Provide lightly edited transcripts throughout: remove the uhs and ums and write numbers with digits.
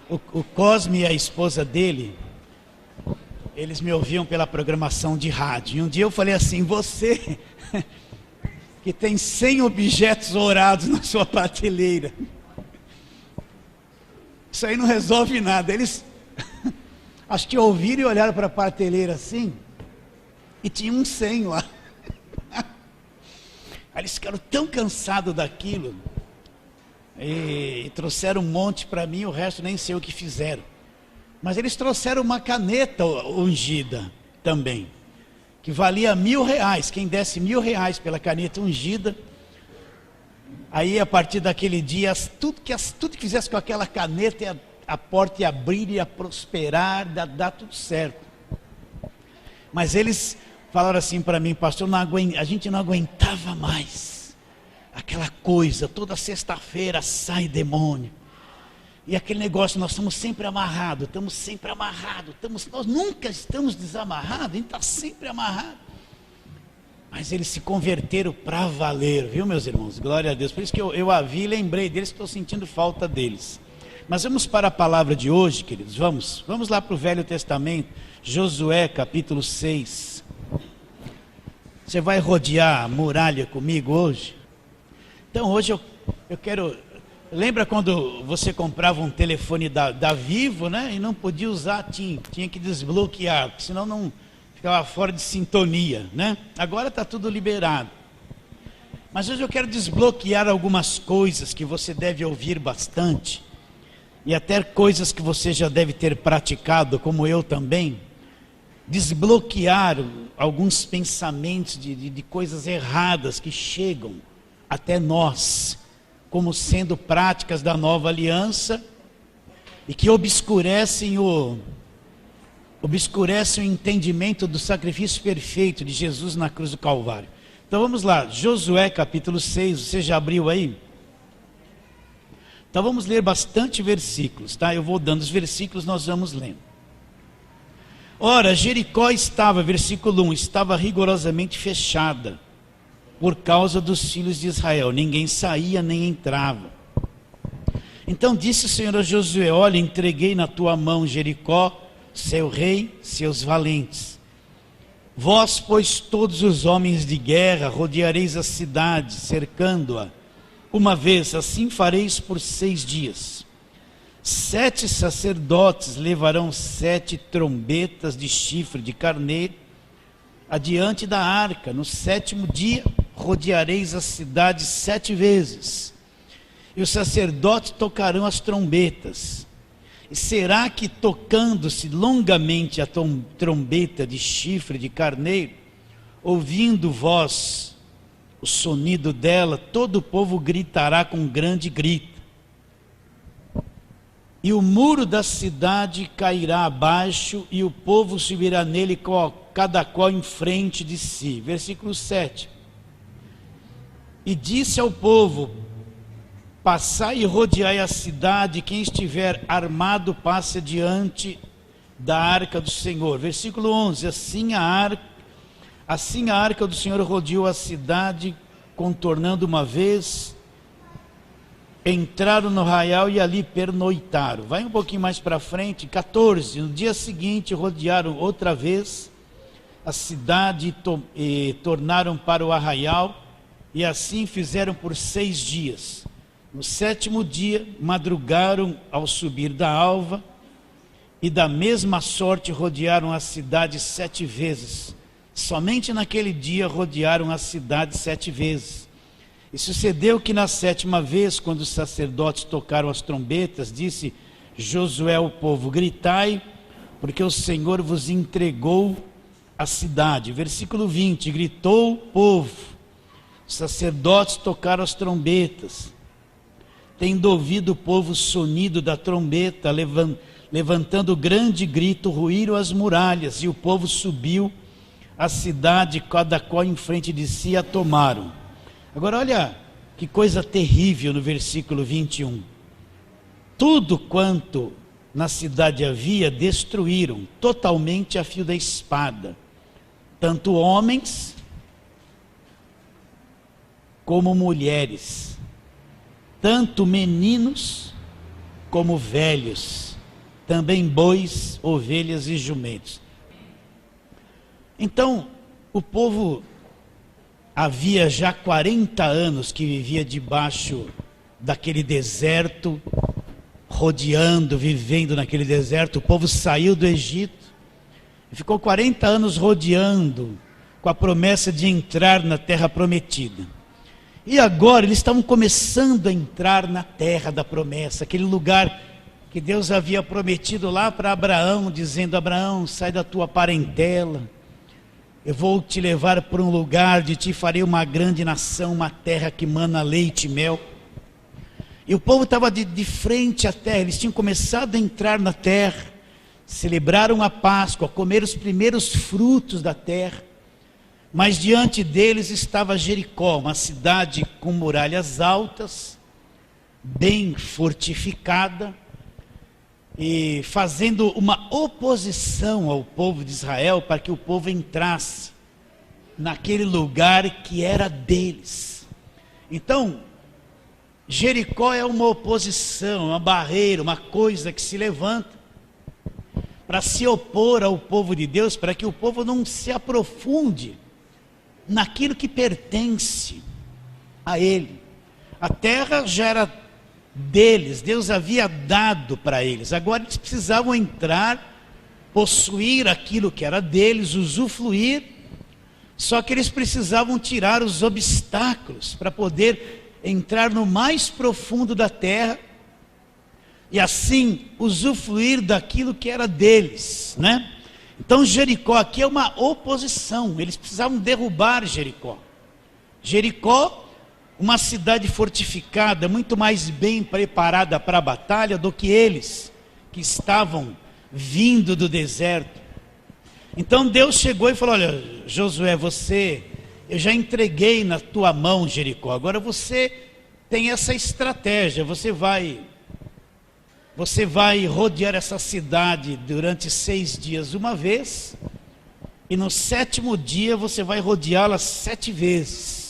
O Cosme e a esposa dele, eles me ouviam pela programação de rádio. E um dia eu falei assim: você que tem 100 objetos orados na sua prateleira, isso aí não resolve nada. Eles acho que ouviram e olharam para a prateleira assim, e tinha uns 100 lá. Aí eles ficaram tão cansados daquilo, e trouxeram um monte para mim, o resto nem sei o que fizeram. Mas eles trouxeram uma caneta ungida também, que valia R$1.000. Quem desse R$1.000 pela caneta ungida, aí a partir daquele dia, tudo que fizesse com aquela caneta, a porta ia abrir, ia prosperar, dar tudo certo. Mas eles falaram assim para mim: pastor, a gente não aguentava mais aquela coisa, toda sexta-feira sai demônio. E aquele negócio, nós estamos sempre amarrados, nós nunca estamos desamarrados, a gente está sempre amarrado. Mas eles se converteram para valer, viu, meus irmãos? Glória a Deus. Por isso que eu a vi e lembrei deles, que estou sentindo falta deles. Mas vamos para a palavra de hoje, queridos. Vamos lá para o Velho Testamento, Josué capítulo 6. Você vai rodear a muralha comigo hoje? Então hoje eu quero... Lembra quando você comprava um telefone da Vivo, né? E não podia usar TIM, tinha que desbloquear, porque senão não ficava fora de sintonia, né? Agora está tudo liberado. Mas hoje eu quero desbloquear algumas coisas que você deve ouvir bastante, e até coisas que você já deve ter praticado, como eu também. Desbloquear alguns pensamentos de coisas erradas que chegam até nós, como sendo práticas da nova aliança, e que obscurecem o entendimento do sacrifício perfeito de Jesus na cruz do Calvário. Então vamos lá, Josué capítulo 6, você já abriu aí? Então vamos ler bastante versículos, tá? Eu vou dando os versículos, nós vamos lendo. Ora, Jericó estava, versículo 1, estava rigorosamente fechada, por causa dos filhos de Israel, ninguém saía nem entrava. Então disse o Senhor a Josué: olha, entreguei na tua mão Jericó, seu rei, seus valentes. Vós, pois, todos os homens de guerra, rodeareis a cidade, cercando-a. Uma vez, assim fareis por 6 dias. 7 sacerdotes levarão 7 trombetas de chifre de carneiro adiante da arca. No 7º dia, rodeareis a cidade 7 vezes, e os sacerdotes tocarão as trombetas. E será que, tocando-se longamente a trombeta de chifre de carneiro, ouvindo vós o sonido dela, todo o povo gritará com grande grito, e o muro da cidade cairá abaixo, e o povo subirá nele, cada qual em frente de si. Versículo 7. E disse ao povo: passai e rodeai a cidade, quem estiver armado passe diante da arca do Senhor. Versículo 11. Assim a arca do Senhor rodeou a cidade, contornando uma vez, entraram no arraial e ali pernoitaram. Vai um pouquinho mais para frente, 14. No dia seguinte rodearam outra vez a cidade e tornaram para o arraial, e assim fizeram por 6 dias. No 7º dia, madrugaram ao subir da alva, e da mesma sorte rodearam a cidade 7 vezes. Somente naquele dia rodearam a cidade 7 vezes. E sucedeu que na 7ª vez, quando os sacerdotes tocaram as trombetas, disse Josué ao povo: gritai, porque o Senhor vos entregou a cidade. Versículo 20, gritou o povo. Os sacerdotes tocaram as trombetas. Tendo ouvido o povo o sonido da trombeta, levantando grande grito, ruíram as muralhas, e o povo subiu a cidade, cada qual em frente de si, a tomaram. Agora olha que coisa terrível no versículo 21. Tudo quanto na cidade havia, destruíram totalmente a fio da espada, tanto homens como mulheres, tanto meninos como velhos, também bois, ovelhas e jumentos. Então, o povo havia já 40 anos que vivia debaixo daquele deserto, rodeando, vivendo naquele deserto. O povo saiu do Egito e ficou 40 anos rodeando, com a promessa de entrar na terra prometida. E agora eles estavam começando a entrar na terra da promessa, aquele lugar que Deus havia prometido lá para Abraão, dizendo: Abraão, sai da tua parentela, eu vou te levar para um lugar, de ti farei uma grande nação, uma terra que mana leite e mel. E o povo estava de frente à terra, eles tinham começado a entrar na terra, celebraram a Páscoa, comeram os primeiros frutos da terra, mas diante deles estava Jericó, uma cidade com muralhas altas, bem fortificada, e fazendo uma oposição ao povo de Israel, para que o povo entrasse naquele lugar que era deles. Então, Jericó é uma oposição, uma barreira, uma coisa que se levanta para se opor ao povo de Deus, para que o povo não se aprofunde naquilo que pertence a ele. A terra já era deles, Deus havia dado para eles, agora eles precisavam entrar, possuir aquilo que era deles, usufruir, só que eles precisavam tirar os obstáculos para poder entrar no mais profundo da terra e assim usufruir daquilo que era deles, né? Então Jericó aqui é uma oposição, eles precisavam derrubar Jericó. Jericó, uma cidade fortificada, muito mais bem preparada para a batalha do que eles, que estavam vindo do deserto. Então Deus chegou e falou: olha, Josué, eu já entreguei na tua mão Jericó, agora você tem essa estratégia, você vai rodear essa cidade durante 6 dias uma vez, e no 7º dia você vai rodeá-la 7 vezes.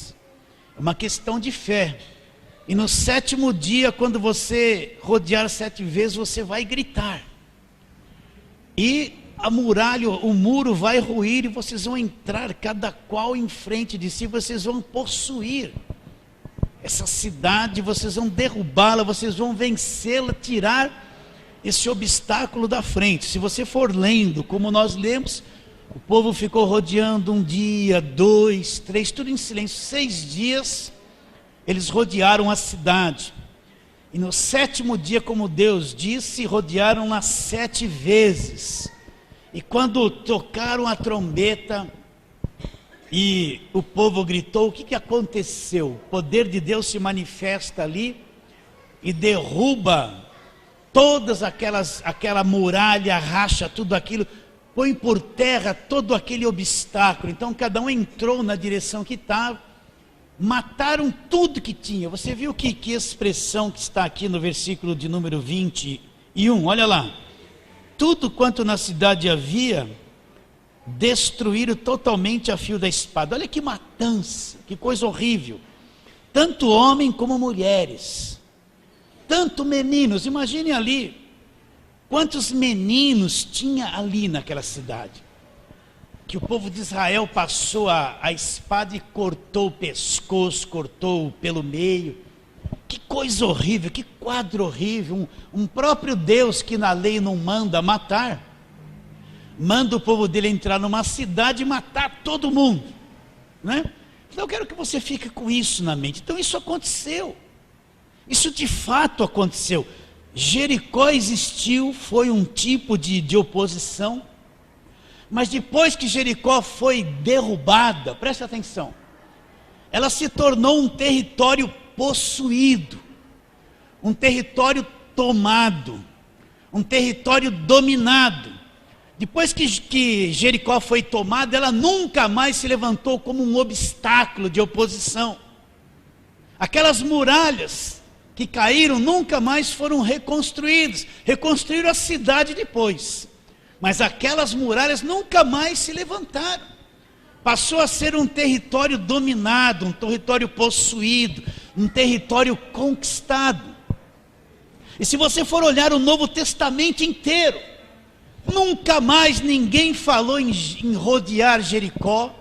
É uma questão de fé. E no 7º dia, quando você rodear 7 vezes, você vai gritar. E a muralha, o muro vai ruir e vocês vão entrar, cada qual em frente de si, vocês vão possuir essa cidade, vocês vão derrubá-la, vocês vão vencê-la, tirar esse obstáculo da frente. Se você for lendo, como nós lemos, o povo ficou rodeando 1 dia, 2, 3, tudo em silêncio. 6 dias eles rodearam a cidade. E no 7º dia, como Deus disse, rodearam-na 7 vezes. E quando tocaram a trombeta e o povo gritou, o que aconteceu? O poder de Deus se manifesta ali e derruba aquela muralha, racha tudo aquilo, põe por terra todo aquele obstáculo. Então cada um entrou na direção que estava, mataram tudo que tinha. Você viu que expressão que está aqui no versículo de número 21, olha lá. Tudo quanto na cidade havia, destruíram totalmente a fio da espada. Olha que matança, que coisa horrível. Tanto homem como mulheres, tanto meninos. Imagine ali, quantos meninos tinha ali naquela cidade, que o povo de Israel passou a espada e cortou o pescoço, cortou pelo meio. Que coisa horrível, que quadro horrível. Um próprio Deus que na lei não manda matar, manda o povo dele entrar numa cidade e matar todo mundo, né? Então eu quero que você fique com isso na mente. Então isso aconteceu, isso de fato aconteceu. Jericó existiu, foi um tipo de oposição, mas depois que Jericó foi derrubada, presta atenção, ela se tornou um território possuído, um território tomado, um território dominado. Depois que Jericó foi tomada, ela nunca mais se levantou como um obstáculo de oposição. Aquelas muralhas que caíram nunca mais foram reconstruídas. Reconstruíram a cidade depois, mas aquelas muralhas nunca mais se levantaram. Passou a ser um território dominado, um território possuído, um território conquistado. E se você for olhar o Novo Testamento inteiro, nunca mais ninguém falou em rodear Jericó,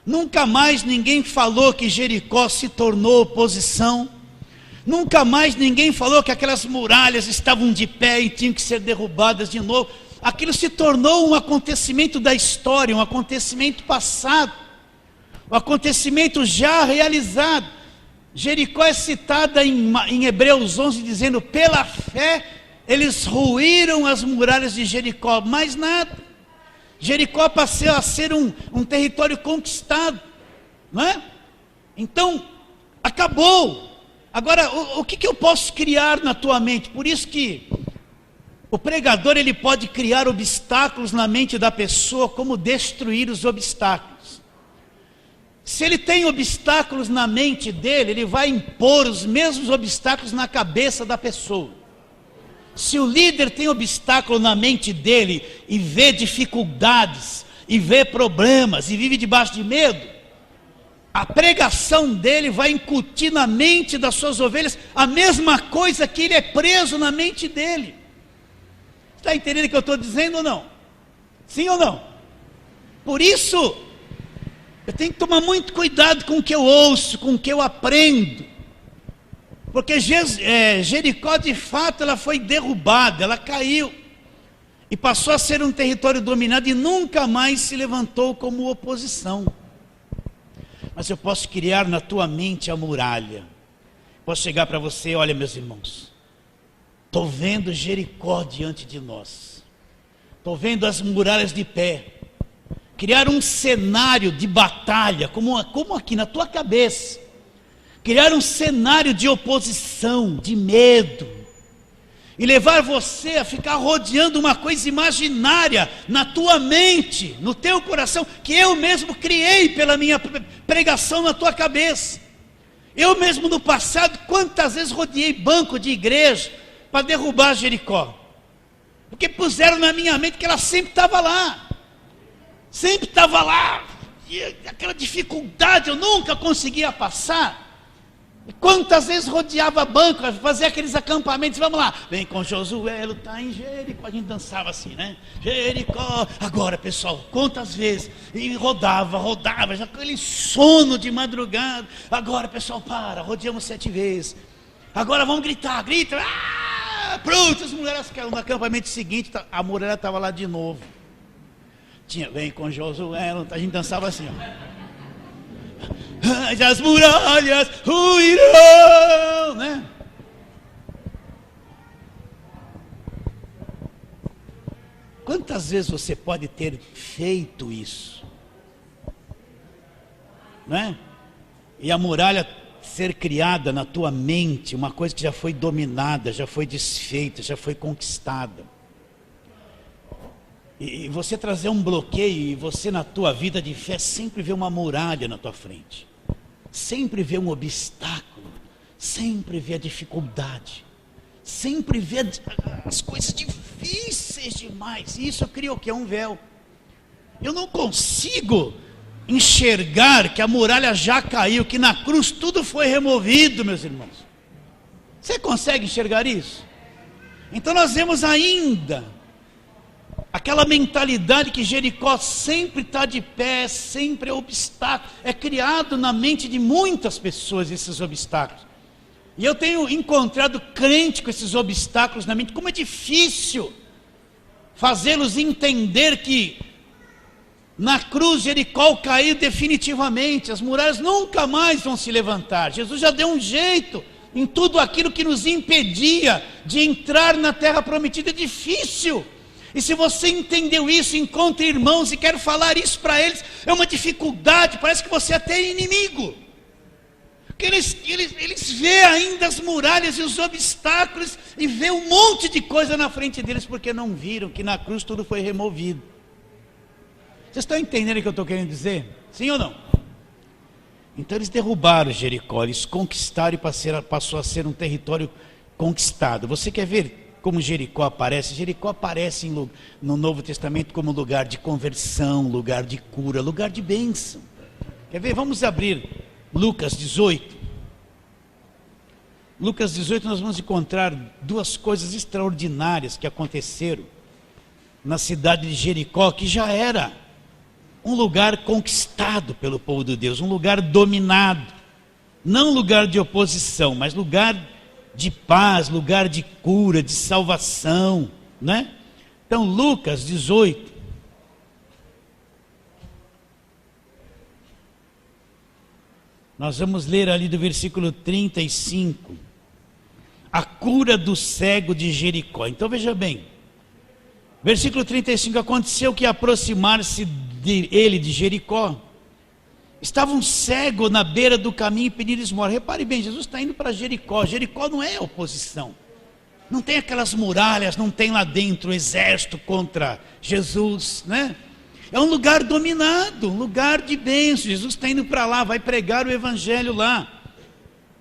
nunca mais ninguém falou que Jericó se tornou oposição, nunca mais ninguém falou que aquelas muralhas estavam de pé e tinham que ser derrubadas de novo. Aquilo se tornou um acontecimento da história, um acontecimento passado, um acontecimento já realizado. Jericó é citada em Hebreus 11 dizendo: pela fé eles ruíram as muralhas de Jericó, mais nada. Jericó passou a ser um território conquistado, não é? Então, acabou. Agora, o que eu posso criar na tua mente? Por isso que o pregador, ele pode criar obstáculos na mente da pessoa, como destruir os obstáculos. Se ele tem obstáculos na mente dele, ele vai impor os mesmos obstáculos na cabeça da pessoa. Se o líder tem obstáculo na mente dele, e vê dificuldades, e vê problemas, e vive debaixo de medo, a pregação dele vai incutir na mente das suas ovelhas a mesma coisa que ele é preso na mente dele. Está entendendo o que eu estou dizendo ou não? Sim ou não? Por isso, eu tenho que tomar muito cuidado com o que eu ouço, com o que eu aprendo. Porque Jericó, de fato, ela foi derrubada, ela caiu. E passou a ser um território dominado e nunca mais se levantou como oposição. Mas eu posso criar na tua mente a muralha. Posso chegar para você: olha, meus irmãos, estou vendo Jericó diante de nós, estou vendo as muralhas de pé. Criar um cenário de batalha, como aqui na tua cabeça. Criar um cenário de oposição, de medo. E levar você a ficar rodeando uma coisa imaginária na tua mente, no teu coração, que eu mesmo criei pela minha pregação na tua cabeça. Eu mesmo no passado, quantas vezes rodeei banco de igreja para derrubar Jericó, porque puseram na minha mente que ela sempre estava lá, e aquela dificuldade eu nunca conseguia passar. E quantas vezes rodeava banco, fazia aqueles acampamentos: vamos lá, vem com Josué, lutar em Jericó. A gente dançava assim, né? Jericó, agora pessoal, quantas vezes? E rodava, já com aquele sono de madrugada. Agora pessoal, rodeamos 7 vezes. Agora vamos gritar, grita. Pronto, as mulheres caíram. No acampamento seguinte, a muralha estava lá de novo. Vem com Josué, a gente dançava assim, ó. As muralhas ruirão, né? Quantas vezes você pode ter feito isso, não é? E a muralha ser criada na tua mente, uma coisa que já foi dominada, já foi desfeita, já foi conquistada. E você trazer um bloqueio, e você na tua vida de fé sempre vê uma muralha na tua frente, sempre vê um obstáculo, sempre vê a dificuldade, sempre vê as coisas difíceis demais. E isso cria o que? Um véu. Eu não consigo enxergar que a muralha já caiu, que na cruz tudo foi removido, meus irmãos. Você consegue enxergar isso? Então nós vemos ainda aquela mentalidade que Jericó sempre está de pé, sempre é obstáculo. É criado na mente de muitas pessoas esses obstáculos. E eu tenho encontrado crente com esses obstáculos na mente. Como é difícil fazê-los entender que na cruz Jericó caiu definitivamente. As muralhas nunca mais vão se levantar. Jesus já deu um jeito em tudo aquilo que nos impedia de entrar na terra prometida. É difícil. E se você entendeu isso, encontre irmãos e quer falar isso para eles, é uma dificuldade, parece que você até é inimigo. Porque eles veem ainda as muralhas e os obstáculos, e vê um monte de coisa na frente deles, porque não viram que na cruz tudo foi removido. Vocês estão entendendo o que eu estou querendo dizer? Sim ou não? Então eles derrubaram Jericó, eles conquistaram e passou a ser um território conquistado. Você quer ver como Jericó aparece? Jericó aparece no Novo Testamento como lugar de conversão, lugar de cura, lugar de bênção. Quer ver? Vamos abrir Lucas 18. Lucas 18, nós vamos encontrar duas coisas extraordinárias que aconteceram na cidade de Jericó, que já era um lugar conquistado pelo povo de Deus, um lugar dominado, não lugar de oposição, mas lugar de paz, lugar de cura, de salvação, né? Então, Lucas 18, nós vamos ler ali do versículo 35, a cura do cego de Jericó. Então veja bem, versículo 35, aconteceu que aproximar-se ele de Jericó, estava um cego na beira do caminho pedindo esmola. Repare bem, Jesus está indo para Jericó. Jericó não é oposição, não tem aquelas muralhas, não tem lá dentro o exército contra Jesus, né? É um lugar dominado, um lugar de bênção. Jesus está indo para lá, vai pregar o evangelho lá.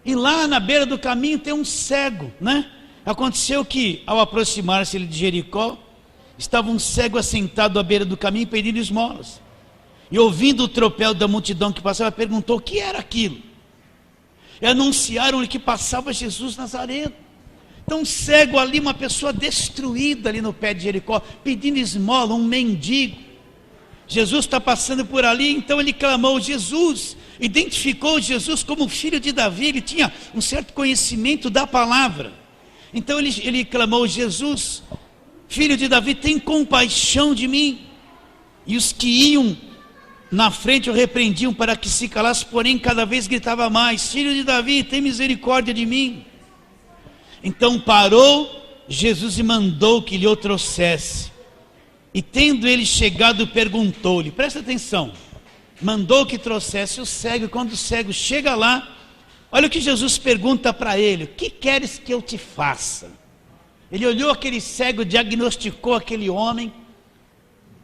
E lá na beira do caminho tem um cego, né? Aconteceu que ao aproximar-se ele de Jericó, estava um cego assentado à beira do caminho pedindo esmolas. E ouvindo o tropel da multidão que passava, perguntou o que era aquilo. E anunciaram-lhe que passava Jesus Nazareno. Então um cego ali, uma pessoa destruída ali no pé de Jericó, pedindo esmola, um mendigo. Jesus está passando por ali, então ele clamou Jesus, identificou Jesus como filho de Davi, ele tinha um certo conhecimento da palavra. Então ele clamou: Jesus, filho de Davi, tem compaixão de mim. E os que iam na frente o repreendiam para que se calasse, porém cada vez gritava mais: filho de Davi, tem misericórdia de mim. Então parou Jesus e mandou que lhe o trouxesse. E tendo ele chegado, perguntou-lhe, presta atenção, mandou que trouxesse o cego. E quando o cego chega lá, olha o que Jesus pergunta para ele: o que queres que eu te faça? Ele olhou aquele cego, diagnosticou aquele homem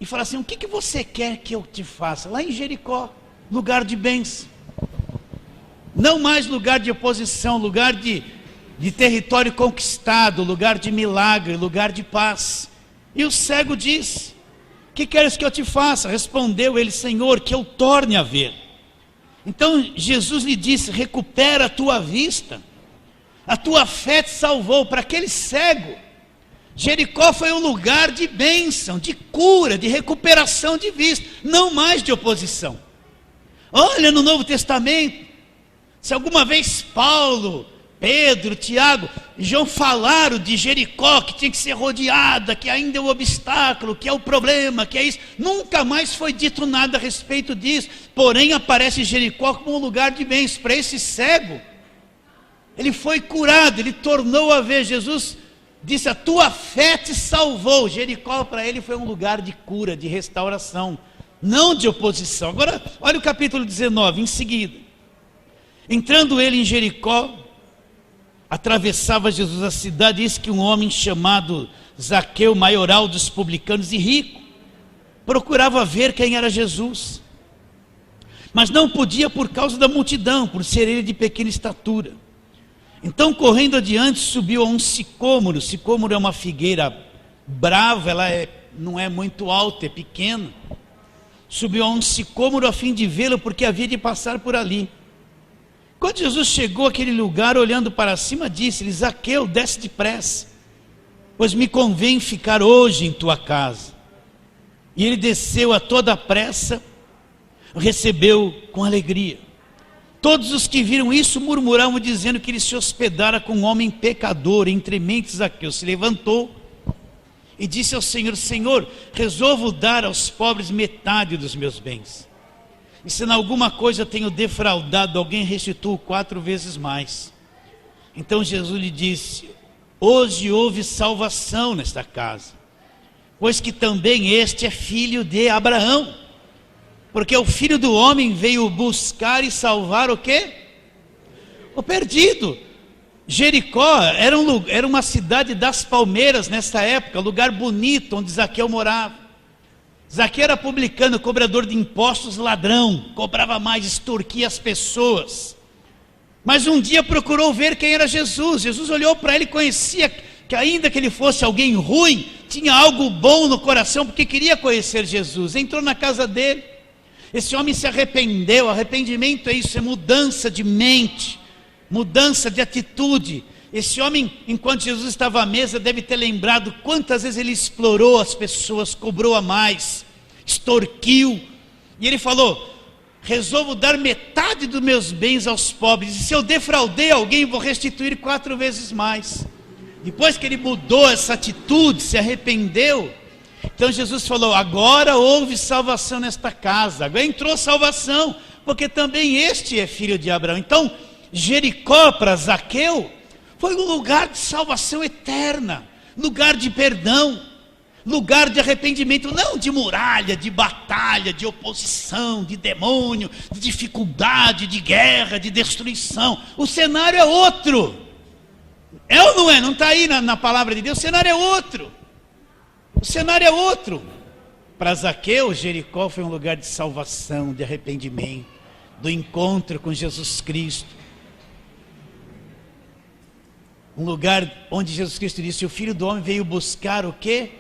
e falou assim: o que você quer que eu te faça? Lá em Jericó, lugar de bênção, não mais lugar de oposição, lugar de território conquistado, lugar de milagre, lugar de paz. E o cego diz: que queres que eu te faça? Respondeu ele: Senhor, que eu torne a ver. Então Jesus lhe disse: recupera a tua vista, a tua fé te salvou. Para aquele cego, Jericó foi um lugar de bênção, de cura, de recuperação de vista, não mais de oposição. Olha no Novo Testamento, se alguma vez Paulo, Pedro, Tiago e João falaram de Jericó, que tinha que ser rodeada, que ainda é um obstáculo, que é o problema, que é isso, nunca mais foi dito nada a respeito disso. Porém aparece Jericó como um lugar de bênção. Para esse cego, ele foi curado, ele tornou a ver. Jesus disse: a tua fé te salvou. Jericó para ele foi um lugar de cura, de restauração, não de oposição. Agora olha o capítulo 19, em seguida. Entrando ele em Jericó, atravessava Jesus a cidade, eis que um homem chamado Zaqueu, maioral dos publicanos e rico, procurava ver quem era Jesus, mas não podia por causa da multidão, por ser ele de pequena estatura. Então, correndo adiante, subiu a um sicômoro. Sicômoro é uma figueira brava, ela não é muito alta, é pequena. Subiu a um sicômoro a fim de vê-lo, porque havia de passar por ali. Quando Jesus chegou àquele lugar, olhando para cima, disse-lhe: Zaqueu, desce depressa, pois me convém ficar hoje em tua casa. E ele desceu a toda pressa, recebeu com alegria. Todos os que viram isso murmuravam, dizendo que ele se hospedara com um homem pecador. Entre mentes, Zaqueu se levantou e disse ao Senhor: Senhor, resolvo dar aos pobres metade dos meus bens. E se em alguma coisa tenho defraudado alguém, restituo 4 vezes mais. Então Jesus lhe disse: hoje houve salvação nesta casa, pois que também este é filho de Abraão. Porque o Filho do Homem veio buscar e salvar o quê? O perdido. Jericó era uma cidade das palmeiras nessa época, lugar bonito onde Zaqueu morava. Zaqueu era publicano, cobrador de impostos, ladrão, cobrava mais, extorquia as pessoas. Mas um dia procurou ver quem era Jesus. Jesus olhou para ele e conhecia que ainda que ele fosse alguém ruim, tinha algo bom no coração, porque queria conhecer Jesus. Entrou na casa dele. Esse homem se arrependeu. Arrependimento é isso, é mudança de mente. mudança de atitude. Esse homem, enquanto Jesus estava à mesa, deve ter lembrado quantas vezes ele explorou as pessoas, cobrou a mais, extorquiu. E ele falou: resolvo dar metade dos meus bens aos pobres, e se eu defraudei alguém, vou restituir 4 vezes mais. Depois que ele mudou essa atitude, se arrependeu, então Jesus falou: agora houve salvação nesta casa, agora entrou salvação, porque também este é filho de Abraão. Então Jericó para Zaqueu foi um lugar de salvação eterna, lugar de perdão, lugar de arrependimento, não de muralha, de batalha, de oposição, de demônio, de dificuldade, de guerra, de destruição. O cenário é outro. É ou não é? Não está aí na palavra de Deus? O cenário é outro. O cenário é outro. Para Zaqueu, Jericó foi um lugar de salvação, de arrependimento, do encontro com Jesus Cristo. Um lugar onde Jesus Cristo disse: o Filho do Homem veio buscar o quê?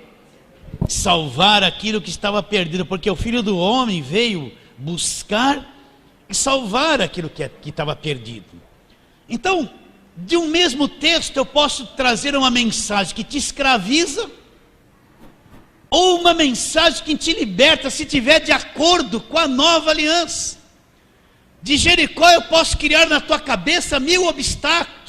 Salvar aquilo que estava perdido, porque o Filho do Homem veio buscar e salvar aquilo que estava perdido. Então, de um mesmo texto eu posso trazer uma mensagem que te escraviza, ou uma mensagem que te liberta, se tiver de acordo com a nova aliança. De Jericó eu posso criar na tua cabeça 1000 obstáculos,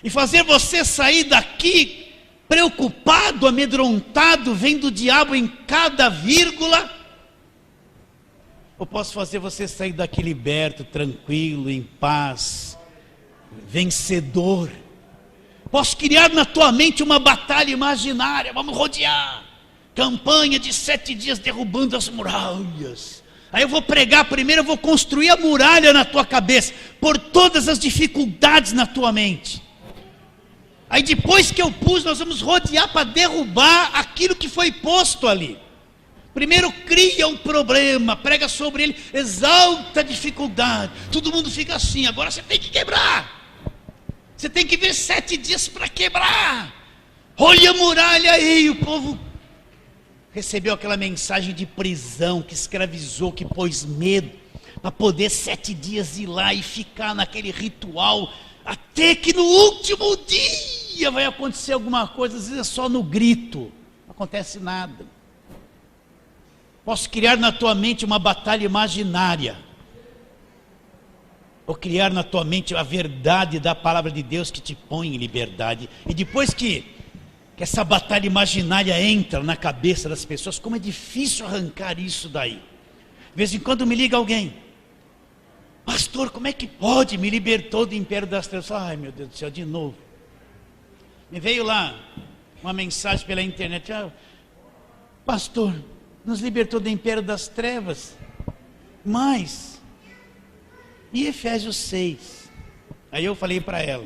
e fazer você sair daqui preocupado, amedrontado, vendo o diabo em cada vírgula. Ou posso fazer você sair daqui liberto, tranquilo, em paz, vencedor. Posso criar na tua mente uma batalha imaginária. Vamos rodear, campanha de 7 dias derrubando as muralhas. Aí eu vou pregar primeiro, eu vou construir a muralha na tua cabeça, por todas as dificuldades na tua mente. Aí depois que eu pus, nós vamos rodear para derrubar aquilo que foi posto ali. Primeiro cria um problema, prega sobre ele, exalta a dificuldade. Todo mundo fica assim: agora você tem que quebrar. Você tem que ver 7 dias para quebrar. Olha a muralha aí. O povo recebeu aquela mensagem de prisão, que escravizou, que pôs medo, para poder 7 dias ir lá e ficar naquele ritual, até que no último dia vai acontecer alguma coisa. Às vezes é só no grito, não acontece nada. Posso criar na tua mente uma batalha imaginária, ou criar na tua mente a verdade da palavra de Deus que te põe em liberdade. E depois que essa batalha imaginária entra na cabeça das pessoas, como é difícil arrancar isso daí. De vez em quando me liga alguém: pastor, como é que pode? Me libertou do império das trevas. Ai, meu Deus do céu, de novo. Me veio lá uma mensagem pela internet: pastor, nos libertou do império das trevas, mas e Efésios 6? Aí eu falei para ela: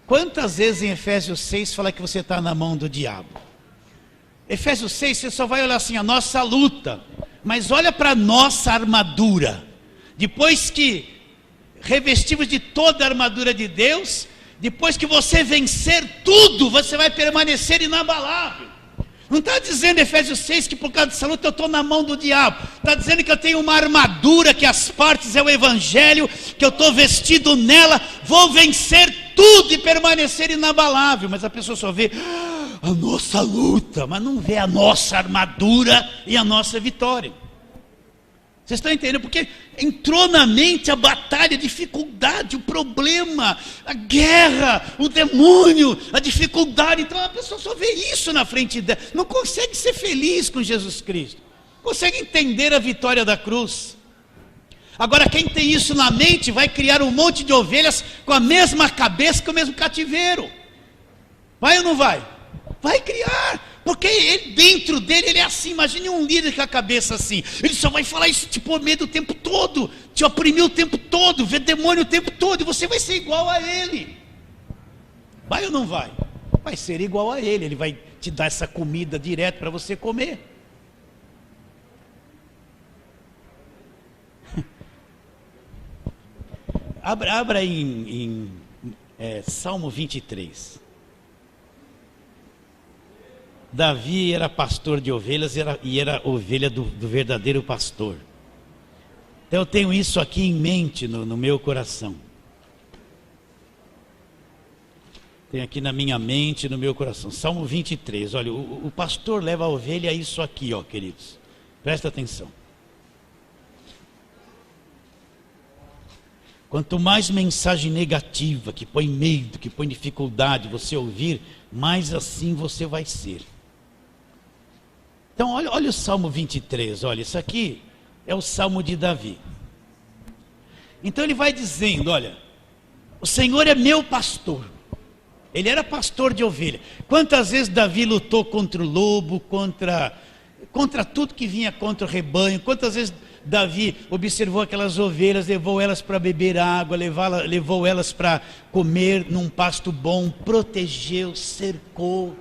quantas vezes em Efésios 6 fala que você está na mão do diabo? Efésios 6, você só vai olhar assim: a nossa luta. Mas olha para a nossa armadura. Depois que revestimos de toda a armadura de Deus, depois que você vencer tudo, você vai permanecer inabalável. Não está dizendo Efésios 6 que por causa dessa luta eu estou na mão do diabo. Está dizendo que eu tenho uma armadura, que as partes é o evangelho, que eu estou vestido nela, vou vencer tudo e permanecer inabalável. Mas a pessoa só vê a nossa luta, mas não vê a nossa armadura e a nossa vitória. Vocês estão entendendo? Porque entrou na mente a batalha, a dificuldade, o problema, a guerra, o demônio, a dificuldade. Então a pessoa só vê isso na frente dela, não consegue ser feliz com Jesus Cristo, consegue entender a vitória da cruz. Agora quem tem isso na mente vai criar um monte de ovelhas com a mesma cabeça, com o mesmo cativeiro. Vai ou não vai? Vai criar. Porque ele, dentro dele, ele é assim. Imagine um líder com a cabeça assim. Ele só vai falar isso, te pôr medo o tempo todo, te oprimir o tempo todo, ver demônio o tempo todo, e você vai ser igual a ele. Vai ou não vai? Vai ser igual a ele. Ele vai te dar essa comida direto para você comer. Abra em Salmo 23. Davi era pastor de ovelhas e era ovelha do verdadeiro pastor. Então eu tenho isso aqui em mente no meu coração. Tem aqui na minha mente, no meu coração. Salmo 23. Olha, o pastor leva a ovelha a isso aqui, ó, queridos. Presta atenção. Quanto mais mensagem negativa, que põe medo, que põe dificuldade, você ouvir, mais assim você vai ser. Então, olha o Salmo 23, olha, isso aqui é o Salmo de Davi. Então ele vai dizendo, olha, o Senhor é meu pastor. Ele era pastor de ovelha. Quantas vezes Davi lutou contra o lobo, contra tudo que vinha contra o rebanho, quantas vezes Davi observou aquelas ovelhas, levou elas para beber água, levou elas para comer num pasto bom, protegeu, cercou.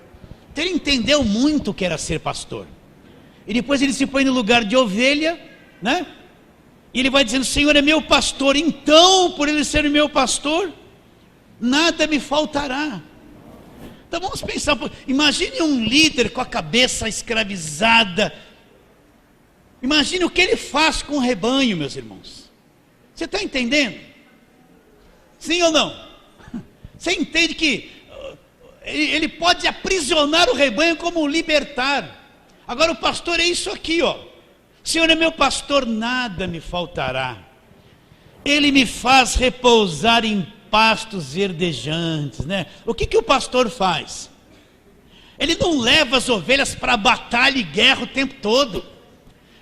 Então ele entendeu muito o que era ser pastor. E depois ele se põe no lugar de ovelha, né? E ele vai dizendo, o Senhor é meu pastor, então por ele ser meu pastor, nada me faltará. Então vamos pensar, imagine um líder com a cabeça escravizada. Imagine o que ele faz com o rebanho, meus irmãos. Você está entendendo? Sim ou não? Você entende que ele pode aprisionar o rebanho como libertar. Agora o pastor é isso aqui, ó. O Senhor é meu pastor, nada me faltará. Ele me faz repousar em pastos verdejantes, né? O que o pastor faz? Ele não leva as ovelhas para batalha e guerra o tempo todo.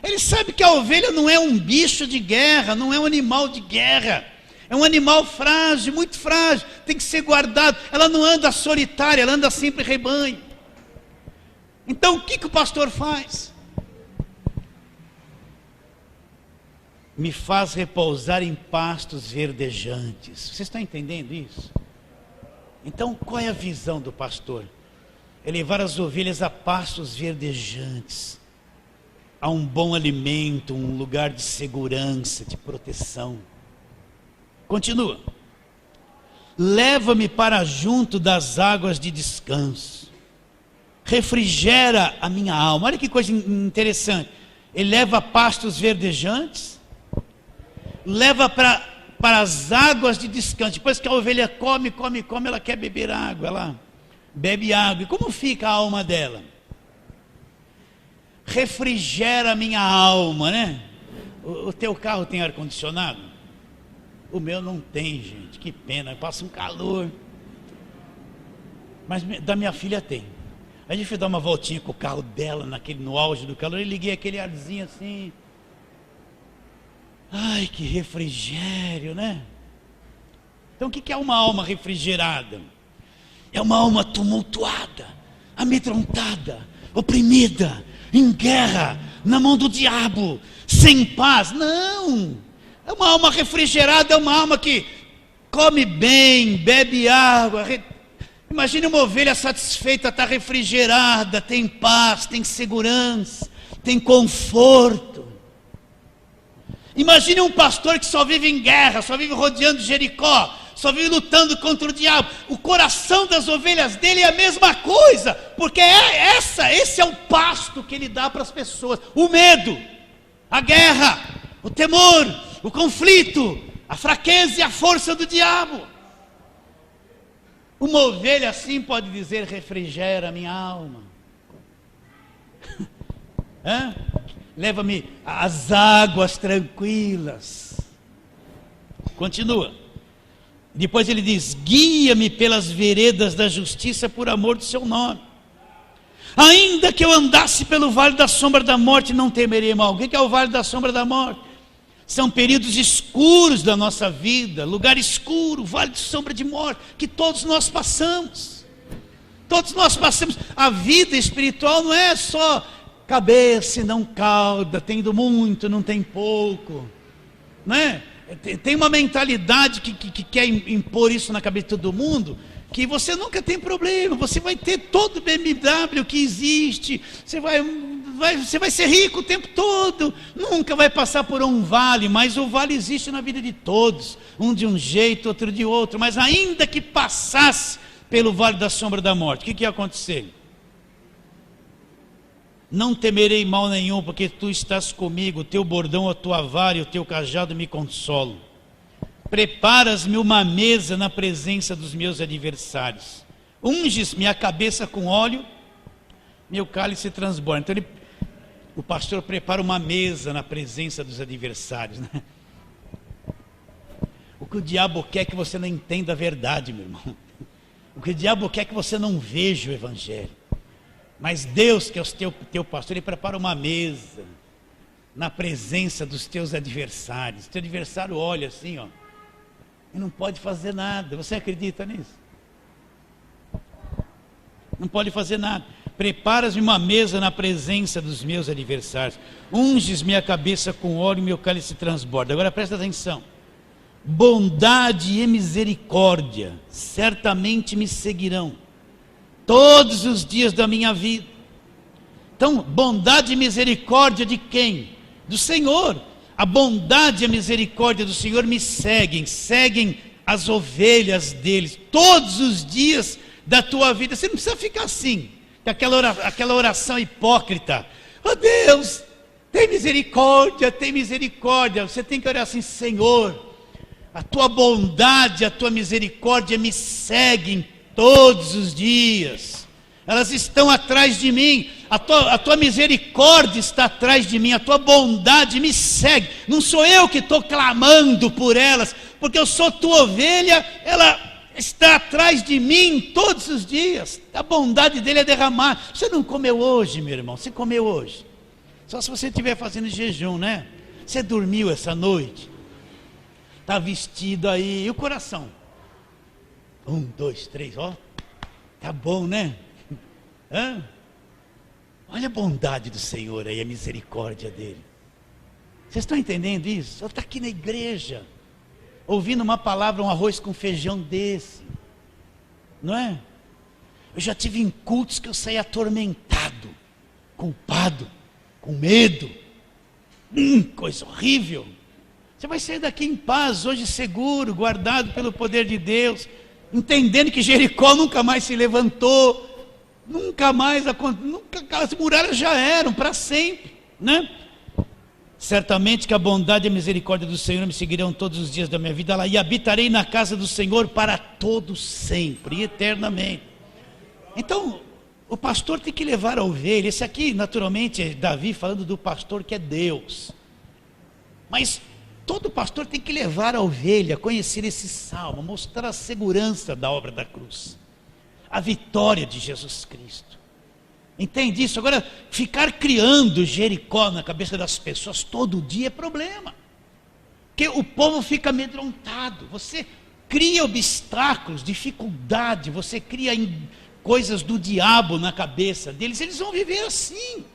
Ele sabe que a ovelha não é um bicho de guerra, não é um animal de guerra. É um animal frágil, muito frágil, tem que ser guardado. Ela não anda solitária, ela anda sempre em rebanho. Então o que o pastor faz? Me faz repousar em pastos verdejantes. Vocês estão entendendo isso? Então qual é a visão do pastor? É levar as ovelhas a pastos verdejantes, a um bom alimento, um lugar de segurança, de proteção. Continua. Leva-me para junto das águas de descanso. Refrigera a minha alma. Olha que coisa interessante. Ele leva a pastos verdejantes, leva para as águas de descanso. Depois que a ovelha come, ela quer beber água, ela bebe água. E como fica a alma dela? Refrigera a minha alma, né? O teu carro tem ar-condicionado? O meu não tem, gente, que pena, passa um calor. Mas da minha filha tem. A gente foi dar uma voltinha com o carro dela, no auge do calor, e liguei aquele arzinho assim. Ai, que refrigério, né? Então o que é uma alma refrigerada? É uma alma tumultuada, amedrontada, oprimida, em guerra, na mão do diabo, sem paz. Não, é uma alma refrigerada, é uma alma que come bem, bebe água. Imagine uma ovelha satisfeita, está refrigerada, tem paz, tem segurança, tem conforto. Imagine um pastor que só vive em guerra, só vive rodeando Jericó, só vive lutando contra o diabo. O coração das ovelhas dele é a mesma coisa, porque esse é o pasto que ele dá para as pessoas. O medo, a guerra, o temor, o conflito, a fraqueza e a força do diabo. Uma ovelha assim pode dizer, refrigera a minha alma. Leva-me às águas tranquilas. Continua. Depois ele diz, guia-me pelas veredas da justiça por amor do seu nome. Ainda que eu andasse pelo vale da sombra da morte, não temerei mal. O que é o vale da sombra da morte? São períodos escuros da nossa vida, lugar escuro, vale de sombra de morte, que todos nós passamos. Todos nós passamos. A vida espiritual não é só cabeça e não cauda, tendo muito, não tem pouco, não é? Tem uma mentalidade que quer impor isso na cabeça de todo mundo, que você nunca tem problema, você vai ter todo o BMW que existe, você vai ser rico o tempo todo, nunca vai passar por um vale, mas o vale existe na vida de todos, um de um jeito, outro de outro. Mas ainda que passasse pelo vale da sombra da morte, o que ia acontecer? Não temerei mal nenhum, porque tu estás comigo, o teu bordão, a tua vara e o teu cajado me consolam. Preparas-me uma mesa na presença dos meus adversários, Unges minha cabeça com óleo, meu cálice transborda. Então o pastor prepara uma mesa na presença dos adversários, né? O que o diabo quer é que você não entenda a verdade, meu irmão. O que o diabo quer é que você não veja o evangelho. Mas Deus, que é o teu pastor, Ele prepara uma mesa na presença dos teus adversários. Teu adversário olha assim, ó, e não pode fazer nada. Você acredita nisso? Não pode fazer nada. Preparas-me uma mesa na presença dos meus adversários. Unges minha cabeça com óleo e meu cálice transborda. Agora presta atenção. Bondade e misericórdia certamente me seguirão todos os dias da minha vida. Então, bondade e misericórdia de quem? Do Senhor. A bondade e a misericórdia do Senhor me seguem as ovelhas deles todos os dias da tua vida. Você não precisa ficar assim, aquela oração hipócrita. Oh Deus, tem misericórdia, tem misericórdia. Você tem que orar assim: Senhor, a tua bondade, a tua misericórdia me seguem todos os dias. Elas estão atrás de mim. A tua misericórdia está atrás de mim. A tua bondade me segue. Não sou eu que estou clamando por elas, porque eu sou tua ovelha. Ela está atrás de mim todos os dias. A bondade dele é derramada. Você não comeu hoje, meu irmão? Você comeu hoje? Só se você estiver fazendo jejum, né? Você dormiu essa noite? Está vestido aí, e o coração? 1, 2, 3, ó. Tá bom, né? Hã? Olha a bondade do Senhor aí, a misericórdia dele. Vocês estão entendendo isso? Eu estou aqui na igreja, ouvindo uma palavra, um arroz com feijão desse, não é? Eu já tive em cultos que eu saí atormentado, culpado, com medo. Coisa horrível. Você vai sair daqui em paz, hoje seguro, guardado pelo poder de Deus, entendendo que Jericó nunca mais se levantou, as muralhas já eram para sempre, né? Certamente que a bondade e a misericórdia do Senhor me seguirão todos os dias da minha vida lá, e habitarei na casa do Senhor para todo sempre e eternamente. Então, o pastor tem que levar a ovelha. Esse aqui, naturalmente, é Davi falando do pastor que é Deus. Mas todo pastor tem que levar a ovelha a conhecer esse salmo, mostrar a segurança da obra da cruz, a vitória de Jesus Cristo. Entende isso? Agora, ficar criando Jericó na cabeça das pessoas todo dia é problema, porque o povo fica amedrontado. Você cria obstáculos, dificuldade, você cria coisas do diabo na cabeça deles. Eles vão viver assim.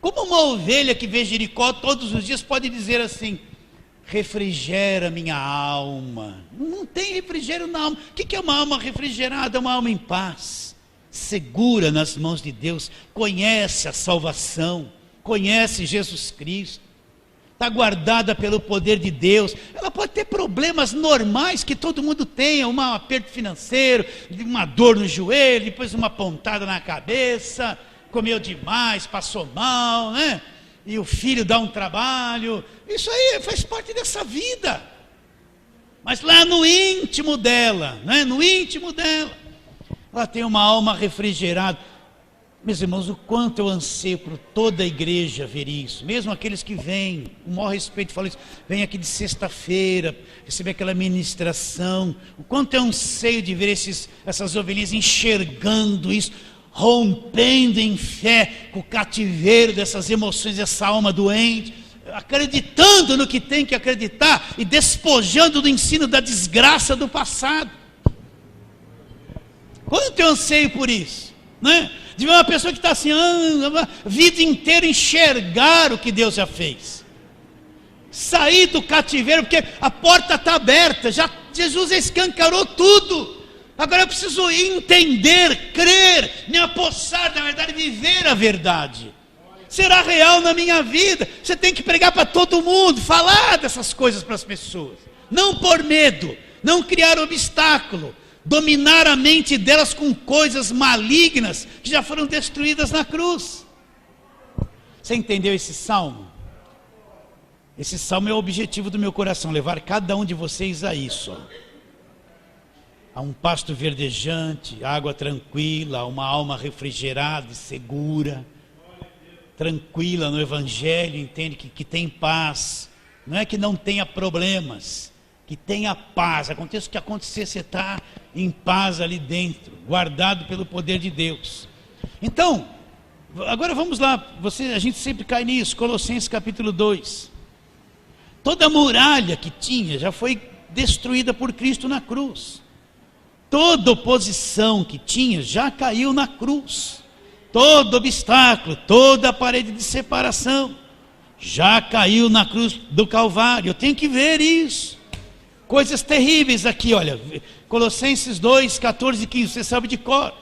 Como uma ovelha que vê Jericó todos os dias pode dizer assim: refrigera minha alma. Não tem refrigério na alma. O que é uma alma refrigerada? Uma alma em paz, segura nas mãos de Deus, conhece a salvação, conhece Jesus Cristo, está guardada pelo poder de Deus. Ela pode ter problemas normais que todo mundo tem, um aperto financeiro, uma dor no joelho, depois uma pontada na cabeça, comeu demais, passou mal, né? E o filho dá um trabalho. Isso aí faz parte dessa vida. Mas lá no íntimo dela, né? No íntimo dela, ela tem uma alma refrigerada. Meus irmãos, o quanto eu anseio por toda a igreja ver isso. Mesmo aqueles que vêm, com o maior respeito, falo isso, vêm aqui de sexta-feira, receber aquela ministração. O quanto eu anseio de ver essas ovelhinhas enxergando isso, rompendo em fé com o cativeiro dessas emoções, dessa alma doente, acreditando no que tem que acreditar e despojando do ensino da desgraça do passado. Quanto eu anseio por isso, né? De ver uma pessoa que está assim, a vida inteira enxergar o que Deus já fez, sair do cativeiro, porque a porta está aberta, Jesus escancarou tudo. Agora eu preciso entender, crer, me apossar da verdade, viver a verdade. Será real na minha vida. Você tem que pregar para todo mundo, falar dessas coisas para as pessoas, não por medo, não criar obstáculo, dominar a mente delas com coisas malignas que já foram destruídas na cruz. Você entendeu esse salmo? Esse salmo é o objetivo do meu coração, levar cada um de vocês a isso. a um pasto verdejante, água tranquila, uma alma refrigerada e segura, tranquila no Evangelho, entende? Que tem paz, não é que não tenha problemas, que tenha paz. Aconteça o que acontecer, você está em paz ali dentro, guardado pelo poder de Deus. Então, agora vamos lá, a gente sempre cai nisso, Colossenses capítulo 2. Toda a muralha que tinha já foi destruída por Cristo na cruz. Toda oposição que tinha já caiu na cruz. Todo obstáculo, toda a parede de separação já caiu na cruz do Calvário. Eu tenho que ver isso. Coisas terríveis aqui, olha, Colossenses 2, 14 e 15, você sabe de cor.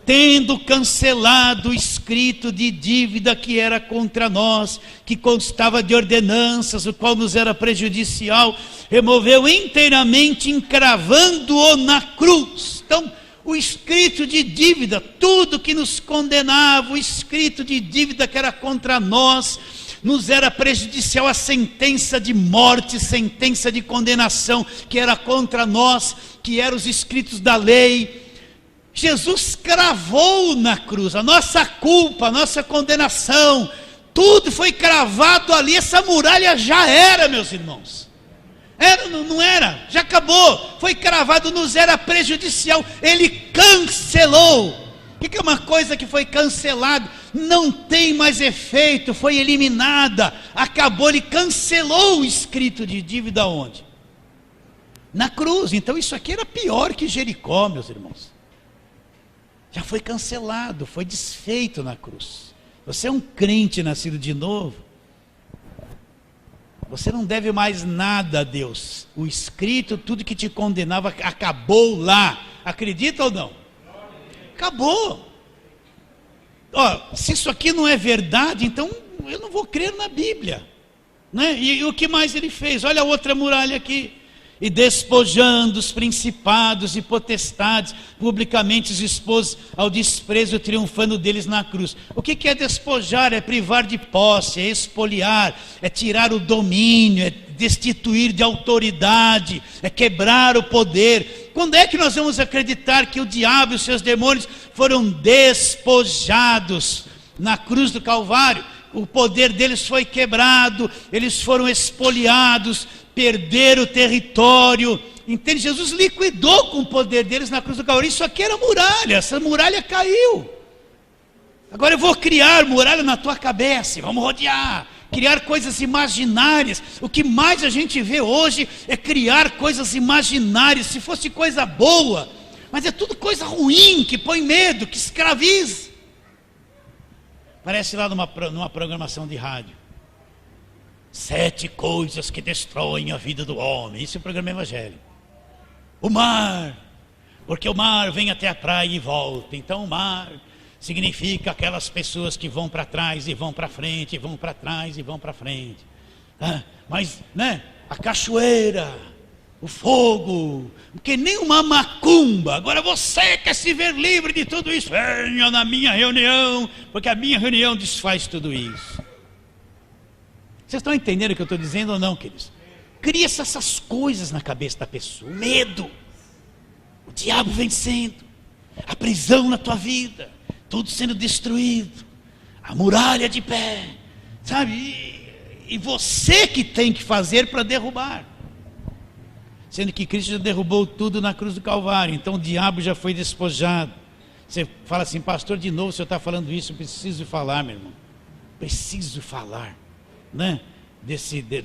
Tendo cancelado o escrito de dívida que era contra nós, que constava de ordenanças, o qual nos era prejudicial, removeu inteiramente, encravando-o na cruz. Então, o escrito de dívida, tudo que nos condenava, o escrito de dívida que era contra nós, nos era prejudicial, a sentença de morte, sentença de condenação que era contra nós, que eram os escritos da lei, Jesus cravou na cruz, a nossa culpa, a nossa condenação, tudo foi cravado ali. Essa muralha já era, meus irmãos, não era, já acabou, foi cravado, nos era prejudicial, Ele cancelou. O que é uma coisa que foi cancelada? Não tem mais efeito, foi eliminada, acabou. Ele cancelou o escrito de dívida onde? Na cruz. Então isso aqui era pior que Jericó, meus irmãos. Já foi cancelado, foi desfeito na cruz. Você é um crente nascido de novo, você não deve mais nada a Deus. O escrito, tudo que te condenava, acabou lá. Acredita ou não? Acabou. Se isso aqui não é verdade, então eu não vou crer na Bíblia, né? E o que mais ele fez? Olha a outra muralha aqui. E despojando os principados e potestades, publicamente os expôs ao desprezo, triunfando deles na cruz. O que é despojar? É privar de posse, é expoliar, é tirar o domínio, é destituir de autoridade, é quebrar o poder. Quando é que nós vamos acreditar que o diabo e os seus demônios foram despojados na cruz do Calvário? O poder deles foi quebrado, eles foram expoliados, perderam o território. Entende? Jesus liquidou com o poder deles na cruz do Calvário. Isso aqui era muralha, essa muralha caiu. Agora eu vou criar muralha na tua cabeça, vamos rodear, criar coisas imaginárias. O que mais a gente vê hoje é criar coisas imaginárias. Se fosse coisa boa, mas é tudo coisa ruim, que põe medo, que escraviza. Parece lá numa programação de rádio: 7 coisas que destroem a vida do homem. Isso é o programa evangélico. O mar, porque o mar vem até a praia e volta. Então o mar significa aquelas pessoas que vão para trás e vão para frente, vão para trás e vão para frente. Mas, né, a cachoeira, o fogo, porque nem uma macumba. Agora você quer se ver livre de tudo isso? Venha na minha reunião, porque a minha reunião desfaz tudo isso. Vocês estão entendendo o que eu estou dizendo ou não, queridos? Cria essas coisas na cabeça da pessoa. O medo, o diabo vencendo, a prisão na tua vida, tudo sendo destruído, a muralha de pé, sabe? E você que tem que fazer para derrubar, sendo que Cristo já derrubou tudo na cruz do Calvário. Então o diabo já foi despojado. Você fala assim: pastor, de novo o senhor está falando isso? Eu preciso falar, meu irmão, preciso falar, né?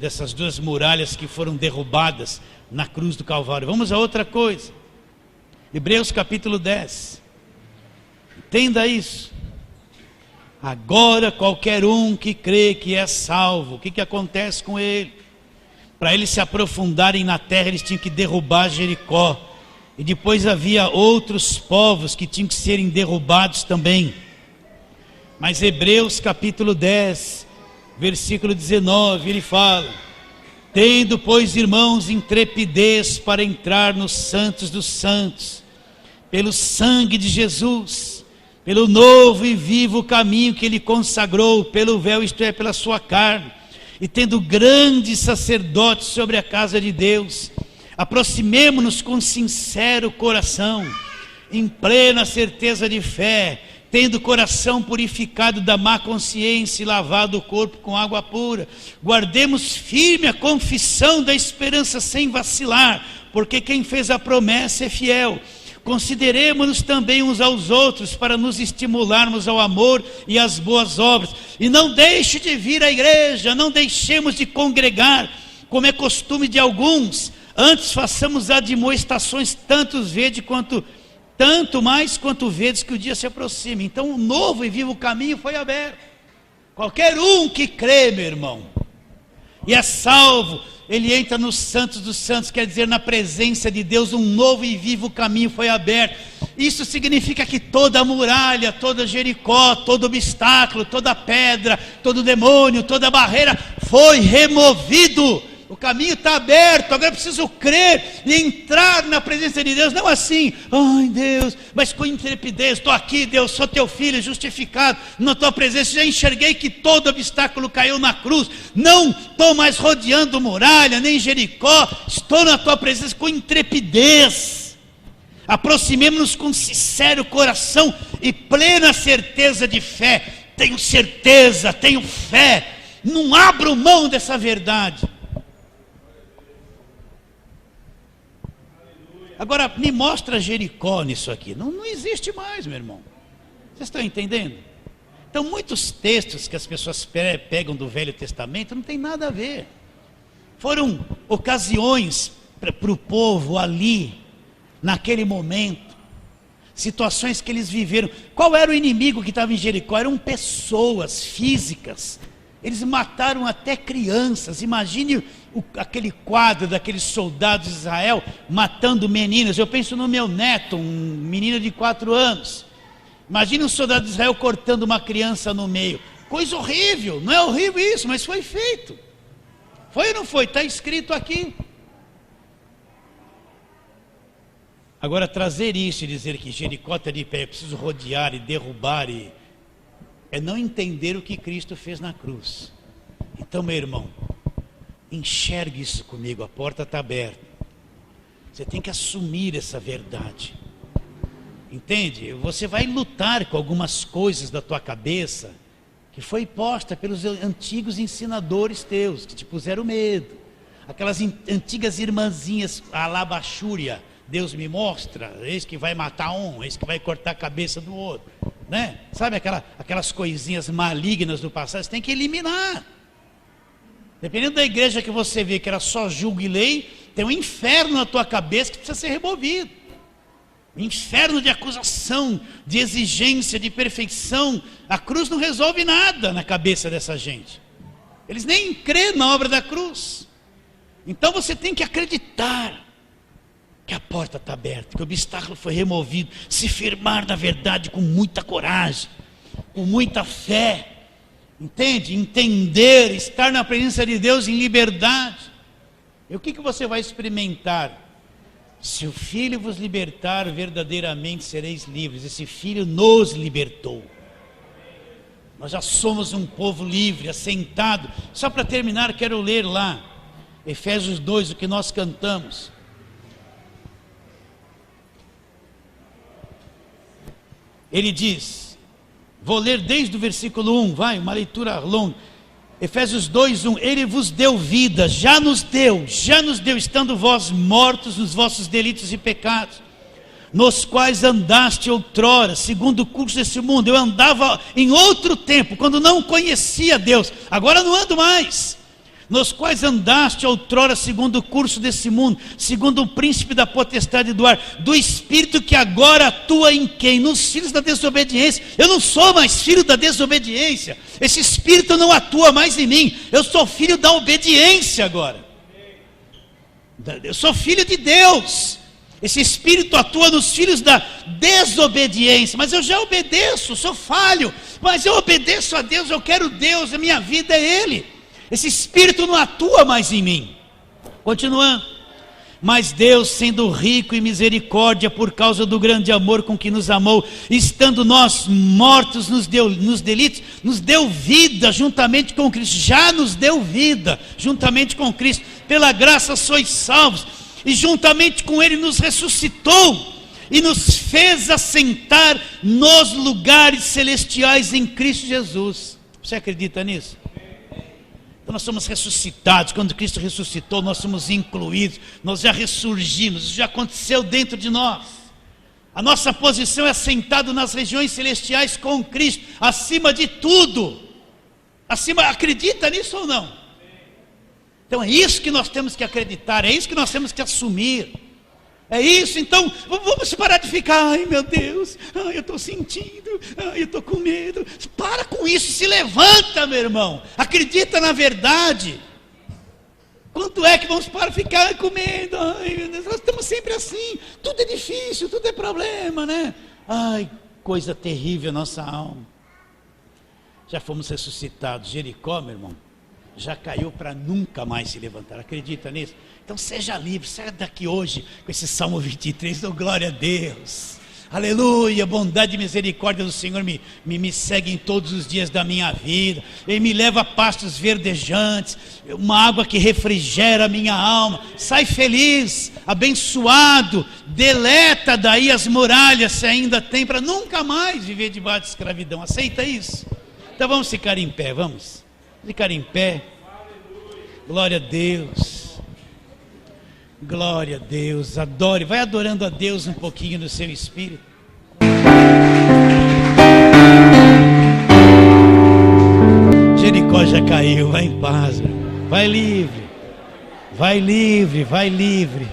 Dessas 2 muralhas que foram derrubadas na cruz do Calvário. Vamos a outra coisa. Hebreus capítulo 10. Entenda isso. Agora qualquer um que crê que é salvo, o que acontece com ele? Para eles se aprofundarem na terra, eles tinham que derrubar Jericó. E depois havia outros povos que tinham que serem derrubados também. Mas Hebreus capítulo 10, versículo 19, ele fala: tendo, pois, irmãos, intrepidez para entrar nos santos dos santos, pelo sangue de Jesus, pelo novo e vivo caminho que ele consagrou, pelo véu, isto é, pela sua carne, e tendo grande sacerdote sobre a casa de Deus, Aproximemo-nos com sincero coração, em plena certeza de fé, tendo o coração purificado da má consciência e lavado o corpo com água pura. Guardemos firme a confissão da esperança sem vacilar, porque quem fez a promessa é fiel. Consideremos-nos também uns aos outros para nos estimularmos ao amor e às boas obras. E não deixe de vir à igreja, não deixemos de congregar, como é costume de alguns. Antes façamos admoestações, tanto mais quanto vedes que o dia se aproxima. Então o novo e vivo caminho foi aberto. Qualquer um que crê, meu irmão, e é salvo, ele entra nos santos dos santos, quer dizer, na presença de Deus, um novo e vivo caminho foi aberto. Isso significa que toda muralha, toda Jericó, todo obstáculo, toda pedra, todo demônio, toda barreira foi removido. O caminho está aberto. Agora eu preciso crer e entrar na presença de Deus, não assim, ai Deus, mas com intrepidez. Estou aqui, Deus, sou teu filho, justificado na tua presença, já enxerguei que todo obstáculo caiu na cruz, não estou mais rodeando muralha, nem Jericó, estou na tua presença com intrepidez. Aproximemo-nos com sincero coração e plena certeza de fé. Tenho certeza, tenho fé, não abro mão dessa verdade. Agora, me mostra Jericó nisso aqui. Não existe mais, meu irmão. Vocês estão entendendo? Então, muitos textos que as pessoas pegam do Velho Testamento não tem nada a ver. Foram ocasiões para o povo ali, naquele momento. Situações que eles viveram. Qual era o inimigo que estava em Jericó? Eram pessoas físicas. Eles mataram até crianças. Imagine aquele quadro daqueles soldados de Israel matando meninas. Eu penso no meu neto, um menino de 4 anos. Imagine um soldado de Israel cortando uma criança no meio. Coisa horrível. Não é horrível isso, mas foi feito. Foi ou não foi? Está escrito aqui. Agora, trazer isso e dizer que Jericó está de pé, eu preciso rodear e derrubar, é não entender o que Cristo fez na cruz. Então, meu irmão, enxergue isso comigo, a porta está aberta. Você tem que assumir essa verdade. Entende? Você vai lutar com algumas coisas da tua cabeça que foi posta pelos antigos ensinadores teus, que te puseram medo. Aquelas antigas irmãzinhas, a labachúria, Deus me mostra, eis que vai matar um, eis que vai cortar a cabeça do outro, né? Sabe aquelas coisinhas malignas do passado, você tem que eliminar. Dependendo da igreja que você vê que era só julgo e lei, tem um inferno na tua cabeça que precisa ser removido. Um inferno de acusação, de exigência, de perfeição. A cruz não resolve nada na cabeça dessa gente. Eles nem creem na obra da cruz. Então você tem que acreditar que a porta está aberta, que o obstáculo foi removido, se firmar na verdade com muita coragem, com muita fé, entende? Entender, estar na presença de Deus em liberdade. E o que você vai experimentar? Se o Filho vos libertar, verdadeiramente sereis livres. Esse Filho nos libertou. Nós já somos um povo livre, assentado. Só para terminar, quero ler lá, Efésios 2, o que nós cantamos. Ele diz, vou ler desde o versículo 1, vai, uma leitura longa. Efésios 2, 1, ele vos deu vida, já nos deu, estando vós mortos nos vossos delitos e pecados, nos quais andaste outrora, segundo o curso desse mundo. Eu andava em outro tempo, quando não conhecia Deus, agora não ando mais. Nos quais andaste outrora segundo o curso desse mundo, segundo o príncipe da potestade do ar, do espírito que agora atua em quem? Nos filhos da desobediência. Eu não sou mais filho da desobediência, esse espírito não atua mais em mim, eu sou filho da obediência agora. Eu sou filho de Deus. Esse espírito atua nos filhos da desobediência, mas eu já obedeço, sou falho, mas eu obedeço a Deus, eu quero Deus, a minha vida é Ele. Esse espírito não atua mais em mim. Continuando. Mas Deus, sendo rico em misericórdia, por causa do grande amor com que nos amou, estando nós mortos nos delitos, nos deu vida juntamente com Cristo. Já nos deu vida juntamente com Cristo. Pela graça sois salvos. e juntamente com Ele nos ressuscitou e nos fez assentar nos lugares celestiais em Cristo Jesus. Você acredita nisso? Então nós somos ressuscitados. Quando Cristo ressuscitou, nós somos incluídos, nós já ressurgimos, isso já aconteceu dentro de nós. A nossa posição é assentado nas regiões celestiais com Cristo, acima de tudo. Acredita nisso ou não? Então é isso que nós temos que acreditar, é isso que nós temos que assumir. É isso, então vamos parar de ficar, ai meu Deus, ai eu estou sentindo, ai eu estou com medo. Para com isso, se levanta, meu irmão, acredita na verdade. Quanto é que vamos parar de ficar com medo? Ai meu Deus, nós estamos sempre assim, tudo é difícil, tudo é problema, né? Ai, coisa terrível a nossa alma. Já fomos ressuscitados. Jericó, meu irmão, já caiu para nunca mais se levantar. Acredita nisso? Então seja livre, saia daqui hoje com esse Salmo 23, oh, glória a Deus, aleluia, bondade e misericórdia do Senhor me seguem todos os dias da minha vida, Ele me leva a pastos verdejantes, uma água que refrigera a minha alma. Sai feliz, abençoado, deleta daí as muralhas se ainda tem, para nunca mais viver debaixo de escravidão. Aceita isso? Então vamos ficar em pé, vamos ficar em pé. Glória a Deus, glória a Deus. Adore, vai adorando a Deus um pouquinho no seu espírito. Jericó já caiu, vai em paz, vai livre, vai livre, vai livre.